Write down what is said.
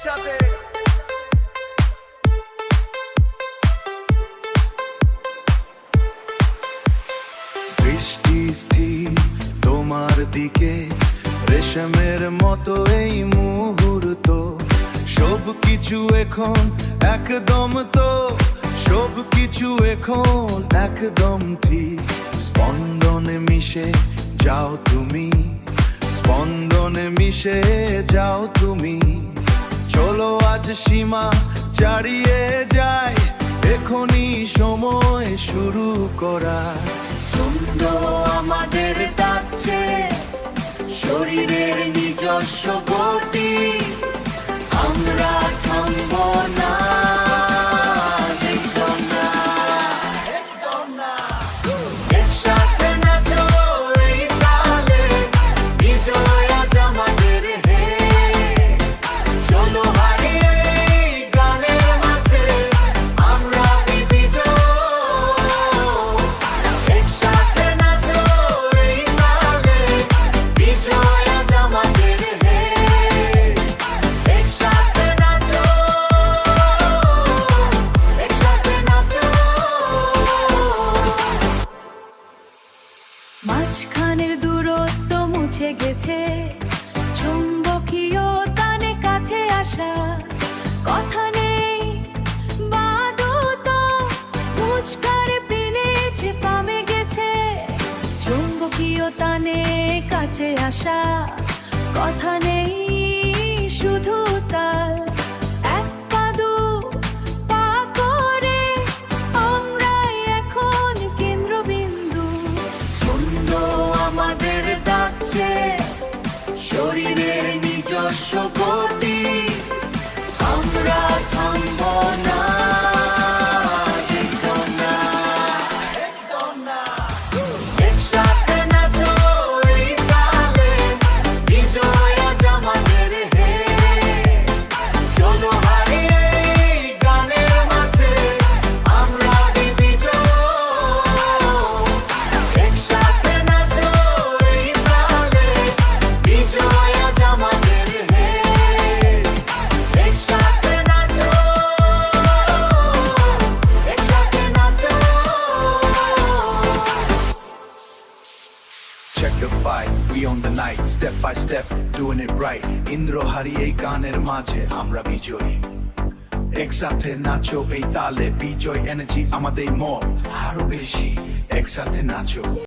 একসাথে। দৃষ্টি স্থির তোমার দিকে, রেশমের মতো এই মুহূর্ত। সবকিছু এখন একদম তো, সবকিছু এখন একদম ঠিক। স্পন্দনে মিশে যাও তুমি, স্পন্দনে মিশে যাও তুমি। চলো আজ সীমা ছাড়িয়ে যায়, এখনই সময় শুরু করা। ছন্দ আমাদের ডাকছে, শরীরের নিজস্ব গতি, আমরা থামবো না। একসাথে নাচো এই তালে, বিজয় আজ আমাদের হে। চলো হারিয়ে এই গানের মাঝে, আমরা বিজয়। একসাথে নাচো এই তালে, বিজয় আজ আমাদের হে। একসাথে নাচো, একসাথে নাচো। মাঝখানের দূরত্ব মুছে গেছে, চুম্বকীয় টানে কাছে আসা। কথা নেই বাদুত, মুচকারে প্রেমে যে পামে গেছে। চুম্বকীয় টানে কাছে আসা, কথা নেই শুধু তাল। এক পা দু পা করে আমরাই এখন কেন্দ্রবিন্দু। ছন্দ আমাদের ডাকছে, শরীরের নিজস্ব গতি, আমরা থামবো না। একসাথে নাচো এই তালে, বিজয় আজ আমাদের হে। চলো হারিয়ে এই গানের মাঝে, আমরা বিজয়। একসাথে নাচো এই তালে, বিজয় আজ আমাদের হে। একসাথে নাচো, একসাথে নাচো। Check the fight, we on the night, step by step, doing it right. Indra হারিয়ে এই গানের মাঝে আমরা বিজয়ী। একসাথে নাচো এই তালে, বিজয় এনার্জি আমাদের মন আরো বেশি। একসাথে নাচো।